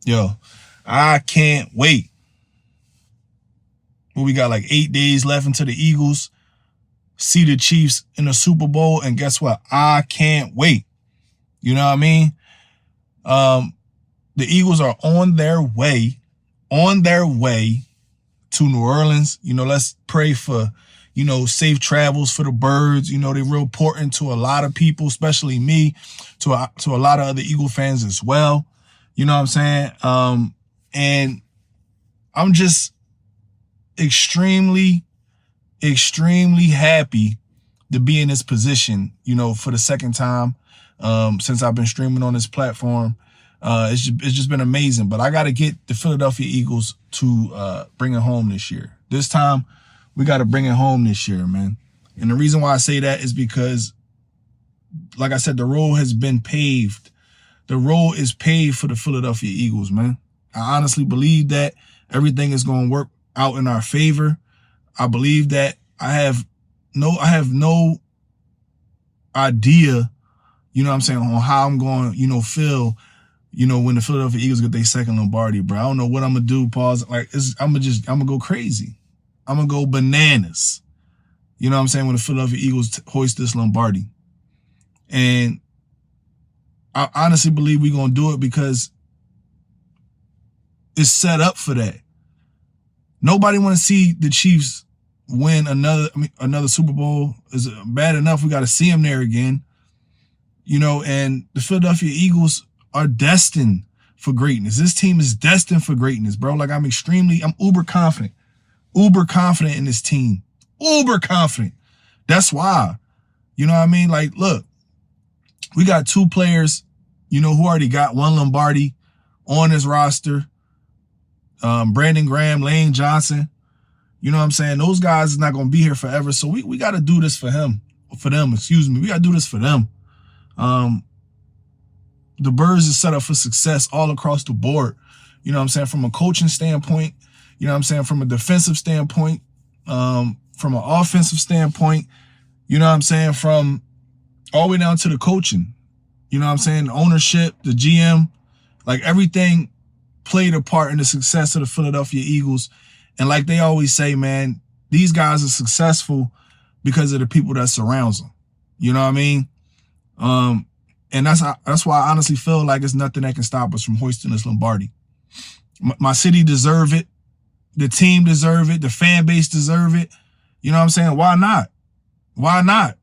Yo, I can't wait. We got like 8 days left until the Eagles see the Chiefs in the Super Bowl, and guess what? I can't wait. You know what I mean? The Eagles are on their way to New Orleans. You know, let's pray for, you know, safe travels for the birds. You know, they're real important to a lot of people, especially me, to a lot of other Eagle fans as well. You know what I'm saying? And I'm just extremely happy to be in this position, you know, for the second time since I've been streaming on this platform. It's just been amazing. But I got to get the Philadelphia Eagles to bring it home this year. This time, we got to bring it home this year, man. And the reason why I say that is because, like I said, the road has been paved. The road is paved for the Philadelphia Eagles, man. I honestly believe that everything is going to work out in our favor. I believe that I have no idea, you know what I'm saying, on how I'm going, you know, feel, you know, when the Philadelphia Eagles get their second Lombardi, bro. I don't know what I'm going to do, pause. Like, I'm going to go crazy. I'm going to go bananas. You know what I'm saying, when the Philadelphia Eagles hoist this Lombardi. And I honestly believe we're going to do it because it's set up for that. Nobody want to see the Chiefs win another Super Bowl. Is bad enough we got to see them there again. You know, and the Philadelphia Eagles are destined for greatness. This team is destined for greatness, bro. Like, I'm uber confident. Uber confident in this team. Uber confident. That's why. You know what I mean? Like, look, we got 2 players, you know, who already got 1 Lombardi on his roster. Brandon Graham, Lane Johnson. You know what I'm saying? Those guys is not going to be here forever. So we got to do this for them. We got to do this for them. The Birds is set up for success all across the board. You know what I'm saying? From a coaching standpoint, you know what I'm saying? From a defensive standpoint, from an offensive standpoint, you know what I'm saying? From all the way down to the coaching, you know what I'm saying? The ownership, the GM, like, everything played a part in the success of the Philadelphia Eagles. And like they always say, man, these guys are successful because of the people that surrounds them. You know what I mean? And that's why I honestly feel like it's nothing that can stop us from hoisting this Lombardi. My city deserve it. The team deserve it. The fan base deserve it. You know what I'm saying? Why not? Why not?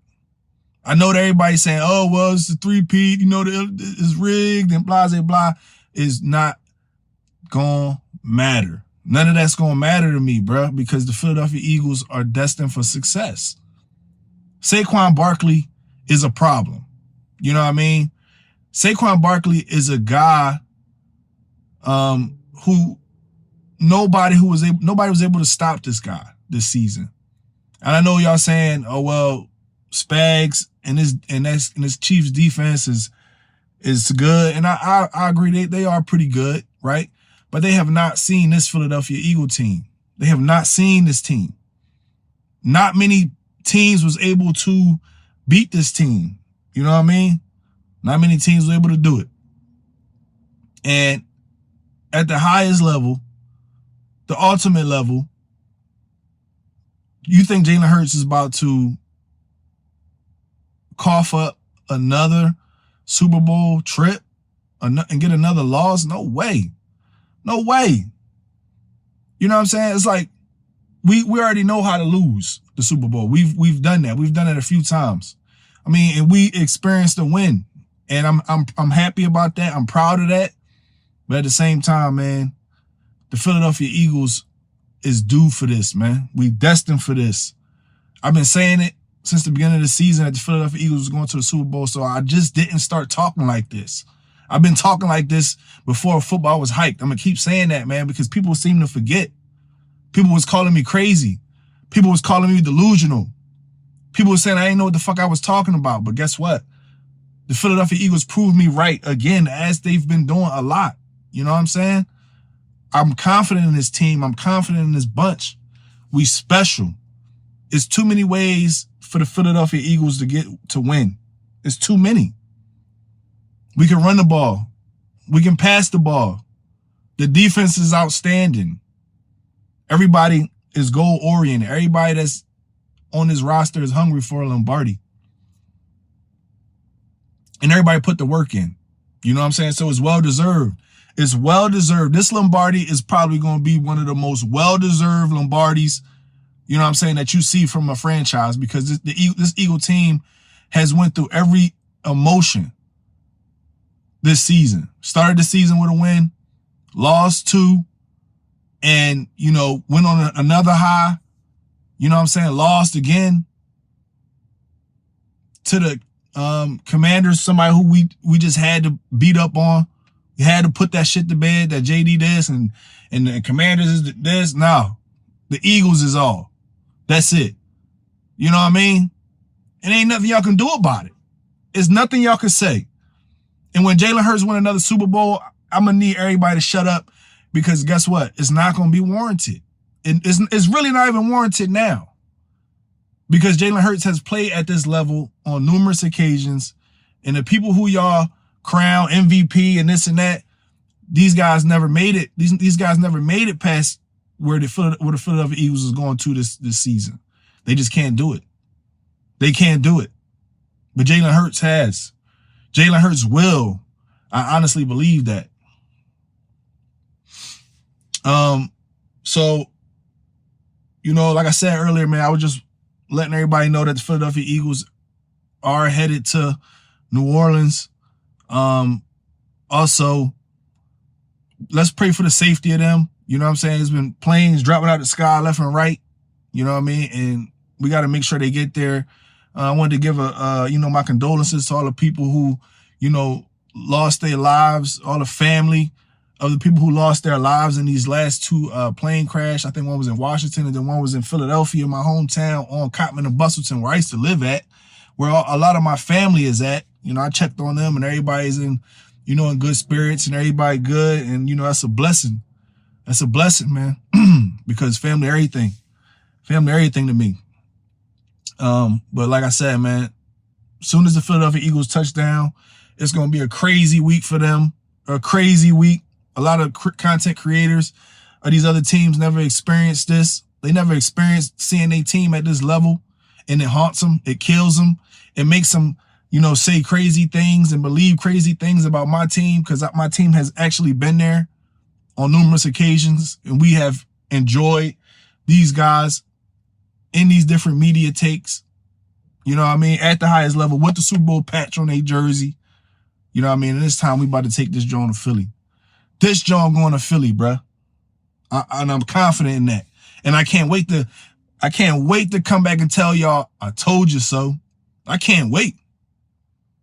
I know that everybody's saying, oh, well, it's the 3-peat, you know, it's rigged and blah, blah, blah. It's not gonna matter. None of that's gonna matter to me, bro, because the Philadelphia Eagles are destined for success. Saquon Barkley is a problem. You know what I mean? Saquon Barkley is a guy who nobody was able to stop this guy this season. And I know y'all saying, oh, well, Spags and his Chiefs defense is good. And I agree, they are pretty good, right? But they have not seen this Philadelphia Eagle team. They have not seen this team. Not many teams was able to beat this team. You know what I mean? Not many teams were able to do it. And at the highest level, the ultimate level, you think Jalen Hurts is about to cough up another Super Bowl trip and get another loss? No way. No way. You know what I'm saying? It's like we already know how to lose the Super Bowl. We've done that. We've done it a few times. I mean, and we experienced a win. And I'm happy about that. I'm proud of that. But at the same time, man, the Philadelphia Eagles is due for this, man. We destined for this. I've been saying it since the beginning of the season that the Philadelphia Eagles was going to the Super Bowl, so I just didn't start talking like this. I've been talking like this before football was hyped. I'm going to keep saying that, man, because people seem to forget. People was calling me crazy. People was calling me delusional. People were saying I didn't know what the fuck I was talking about. But guess what? The Philadelphia Eagles proved me right again, as they've been doing a lot. You know what I'm saying? I'm confident in this team. I'm confident in this bunch. We special. It's too many ways for the Philadelphia Eagles to win. It's too many. We can run the ball. We can pass the ball. The defense is outstanding. Everybody is goal-oriented. Everybody that's on this roster is hungry for a Lombardi. And everybody put the work in. You know what I'm saying? So it's well-deserved. It's well-deserved. This Lombardi is probably going to be one of the most well-deserved Lombardis, you know what I'm saying, that you see from a franchise, because this Eagle team has went through every emotion this season. Started the season with a win, lost 2, and, you know, went on another high, you know what I'm saying, lost again to the Commanders, somebody who we just had to beat up on. We had to put that shit to bed, that JD this and the Commanders is this. No, the Eagles is all. That's it. You know what I mean? And ain't nothing y'all can do about it. It's nothing y'all can say. And when Jalen Hurts win another Super Bowl, I'm going to need everybody to shut up, because guess what? It's not going to be warranted. It's really not even warranted now, because Jalen Hurts has played at this level on numerous occasions, and the people who y'all crown MVP and this and that, these guys never made it. These guys never made it past where the Philadelphia Eagles is going to this season. They just can't do it. They can't do it. But Jalen Hurts has. Jalen Hurts will. I honestly believe that. So, you know, like I said earlier, man, I was just letting everybody know that the Philadelphia Eagles are headed to New Orleans. Also, let's pray for the safety of them. You know what I'm saying? There's been planes dropping out of the sky left and right. You know what I mean? And we got to make sure they get there. I wanted to give my condolences to all the people who, you know, lost their lives, all the family of the people who lost their lives in these last 2 plane crash. I think one was in Washington and then one was in Philadelphia, my hometown, on Cottman and Bustleton, where I used to live at, where a lot of my family is at. You know, I checked on them and everybody's in, you know, in good spirits and everybody good. And, you know, that's a blessing. That's a blessing, man, because family, everything. Family, everything to me. But like I said, man, as soon as the Philadelphia Eagles touch down, it's going to be a crazy week for them. A crazy week. A lot of content creators of these other teams never experienced this. They never experienced seeing their team at this level, and it haunts them. It kills them. It makes them, you know, say crazy things and believe crazy things about my team, because my team has actually been there on numerous occasions, and we have enjoyed these guys in these different media takes, you know what I mean, at the highest level with the Super Bowl patch on their jersey. You know what I mean? And this time we about to take this joint to Philly. This joint going to Philly, bruh. And I'm confident in that. And I can't wait to come back and tell y'all, I told you so. I can't wait.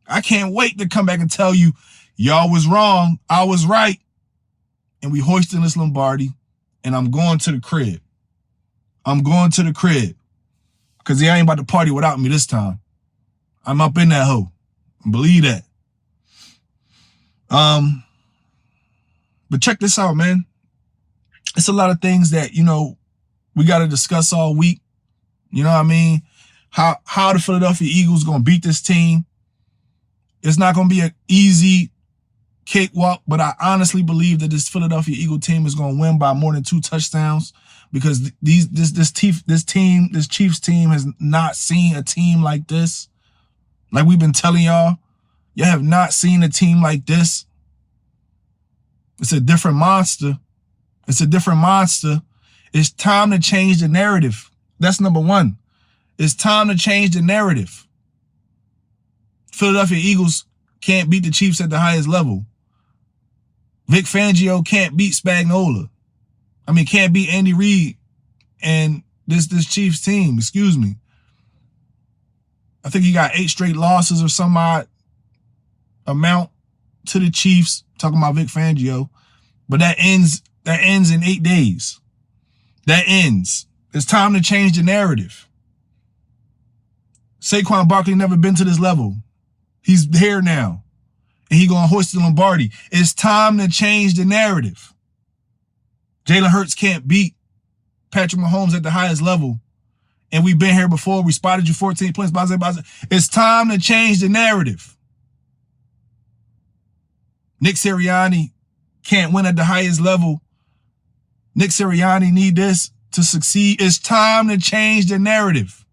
I can't wait to come back and tell you, y'all was wrong, I was right. And we hoisting this Lombardi, and I'm going to the crib. I'm going to the crib, because they ain't about to party without me this time. I'm up in that hoe. Believe that. But check this out, man. It's a lot of things that, you know, we got to discuss all week. You know what I mean? How the Philadelphia Eagles going to beat this team. It's not going to be an easy cakewalk, but I honestly believe that this Philadelphia Eagle team is going to win by more than 2 touchdowns, because this Chiefs team has not seen a team like this. Like we've been telling y'all, you have not seen a team like this. It's a different monster. It's a different monster. It's time to change the narrative. That's number one. It's time to change the narrative. Philadelphia Eagles can't beat the Chiefs at the highest level. Vic Fangio can't beat Spagnuolo. I mean, can't beat Andy Reid and this Chiefs team, excuse me. I think he got 8 straight losses or some odd amount to the Chiefs, talking about Vic Fangio. But that ends in 8 days. That ends. It's time to change the narrative. Saquon Barkley never been to this level. He's here now. And he gonna hoist the Lombardi. It's time to change the narrative. Jalen Hurts can't beat Patrick Mahomes at the highest level. And we've been here before. We spotted you 14 points. It's time to change the narrative. Nick Sirianni can't win at the highest level. Nick Sirianni need this to succeed. It's time to change the narrative.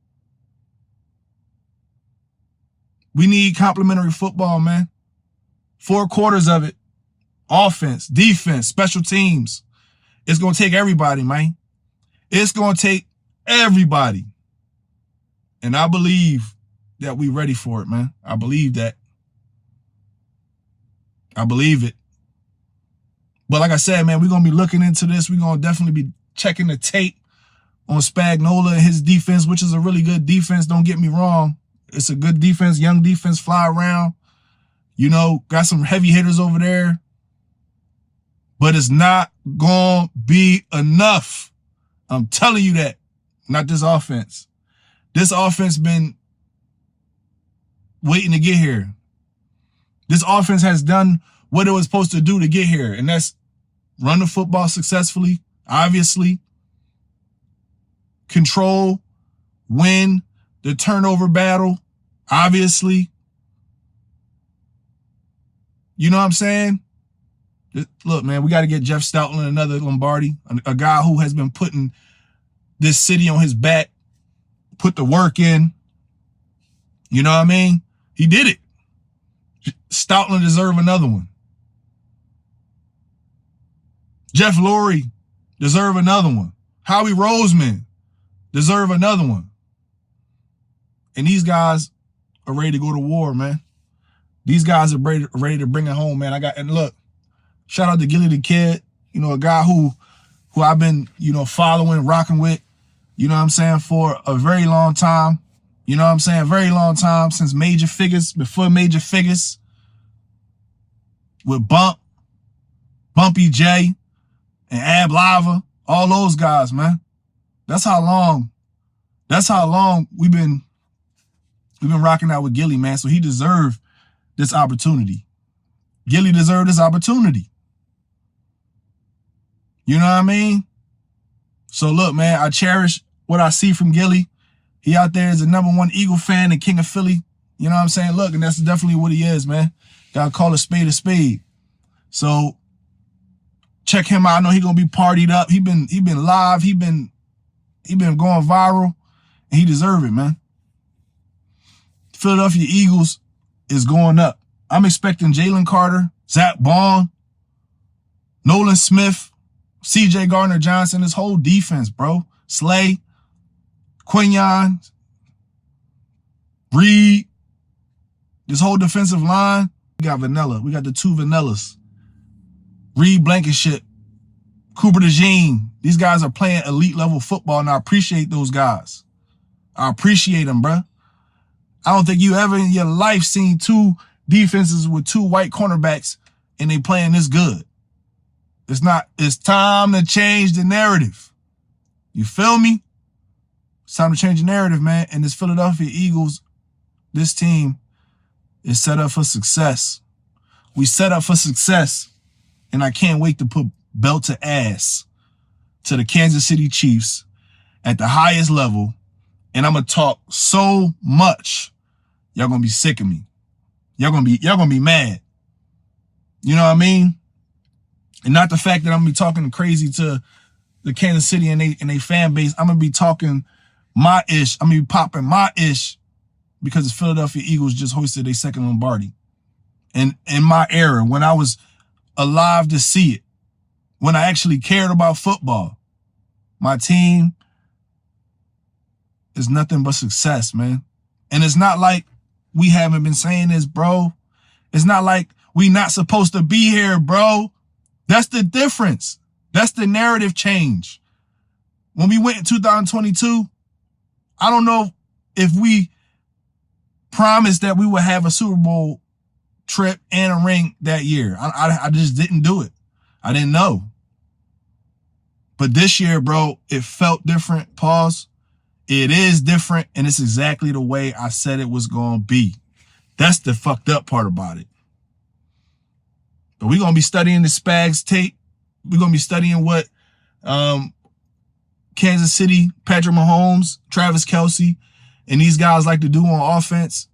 We need complementary football, man. 4 quarters of it. Offense, defense, special teams. It's going to take everybody, man. It's going to take everybody. And I believe that we ready for it, man. I believe that. I believe it. But like I said, man, we're going to be looking into this. We're going to definitely be checking the tape on Spagnuolo and his defense, which is a really good defense. Don't get me wrong. It's a good defense, young defense, fly around. You know, got some heavy hitters over there. But it's not going to be enough. I'm telling you that. Not this offense. This offense been waiting to get here. This offense has done what it was supposed to do to get here, and that's run the football successfully, obviously, control, win the turnover battle, obviously. You know what I'm saying? Look, man, we got to get Jeff Stoutland another Lombardi, a guy who has been putting this city on his back, put the work in. You know what I mean? He did it. Stoutland deserve another one. Jeff Lurie deserve another one. Howie Roseman deserve another one. And these guys are ready to go to war, man. These guys are ready to bring it home, man. And look, shout out to Gilly the Kid, you know, a guy who I've been, you know, following, rocking with, you know what I'm saying, for a very long time. You know what I'm saying? Very long time, since Major Figures, before Major Figures, with Bumpy J, and Ab Lava, all those guys, man. That's how long we've been rocking out with Gilly, man. So he deserved this opportunity. Gilly deserved this opportunity. You know what I mean? So look, man, I cherish what I see from Gilly. He out there is a #1 Eagle fan and King of Philly. You know what I'm saying? Look, and that's definitely what he is, man. Gotta call a spade a spade. So check him out. I know he gonna be partied up. He been live. He been going viral, and he deserve it, man. Philadelphia Eagles is going up. I'm expecting Jalen Carter, Zach Bond, Nolan Smith, C.J. Gardner-Johnson, this whole defense, bro. Slay, Quinyon, Reed, this whole defensive line. We got Vanilla. We got the 2 Vanillas. Reed Blankenship, Cooper DeJean. These guys are playing elite level football, and I appreciate those guys. I appreciate them, bro. I don't think you ever in your life seen 2 defenses with 2 white cornerbacks and they playing this good. It's time to change the narrative. You feel me? It's time to change the narrative, man. And this Philadelphia Eagles, this team is set up for success. We set up for success. And I can't wait to put belt to ass to the Kansas City Chiefs at the highest level. And I'm going to talk so much, y'all going to be sick of me. Y'all going to be mad. You know what I mean? And not the fact that I'm going to be talking crazy to the Kansas City and they fan base. I'm going to be talking my ish. I'm going to be popping my ish because the Philadelphia Eagles just hoisted their 2nd Lombardi. And in my era, when I was alive to see it, when I actually cared about football, my team is nothing but success, man. And it's not like we haven't been saying this, bro. It's not like we not supposed to be here, bro. That's the difference. That's the narrative change. When we went in 2022, I don't know if we promised that we would have a Super Bowl trip and a ring that year. I just didn't do it. I didn't know. But this year, bro, it felt different. Pause. It is different, and it's exactly the way I said it was going to be. That's the fucked up part about it. But we're going to be studying the Spags tape. We're going to be studying what Kansas City, Patrick Mahomes, Travis Kelce, and these guys like to do on offense.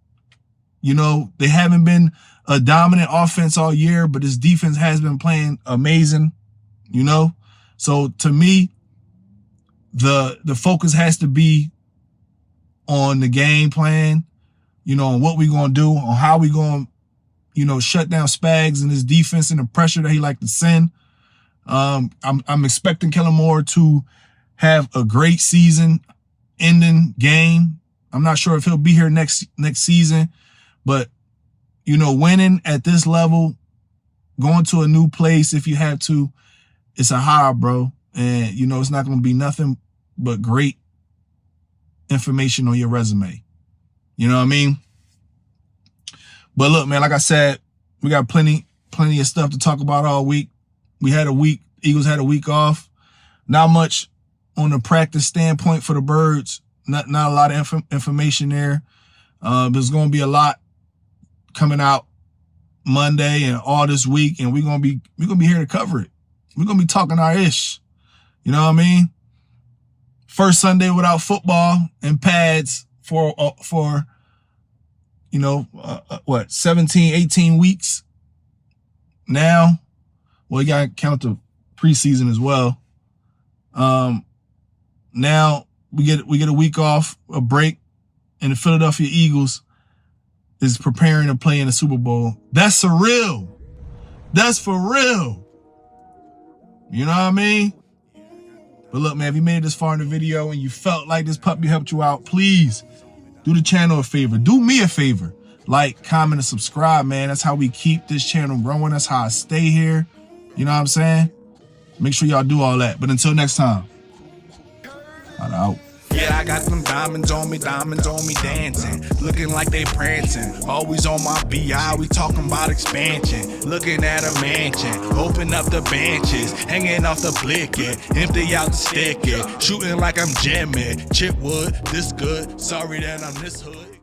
You know, they haven't been a dominant offense all year, but his defense has been playing amazing, you know? So to me, the focus has to be on the game plan, you know, on what we're going to do, on how we're going to, you know, shut down Spags and his defense and the pressure that he like to send. I'm expecting Kellen Moore to have a great season-ending game. I'm not sure if he'll be here next season, but, you know, winning at this level, going to a new place if you have to, it's a high, bro. And, you know, it's not going to be nothing but great information on your resume. You know what I mean? But look, man, like I said, we got plenty of stuff to talk about all week. We had a week, Eagles had a week off. Not much on the practice standpoint for the Birds. Not a lot of information there. There's going to be a lot coming out Monday and all this week, and we're gonna be here to cover it. We're gonna be talking our ish. You know what I mean? First Sunday without football and pads for you know, 17, 18 weeks. Now, well, you gotta count the preseason as well. Now we get a week off, a break, and the Philadelphia Eagles is preparing to play in the Super Bowl. That's surreal. That's for real. You know what I mean? But look, man, if you made it this far in the video and you felt like this puppy helped you out, please do the channel a favor. Do me a favor. Like, comment, and subscribe, man. That's how we keep this channel growing. That's how I stay here. You know what I'm saying? Make sure y'all do all that. But until next time, I'm out. Yeah, I got them diamonds on me dancing, looking like they prancing. Always on my BI, we talking about expansion. Looking at a mansion, open up the benches, hanging off the blicket, empty out the stick it, shooting like I'm Jimmy. Chipwood, this good, sorry that I'm this hood.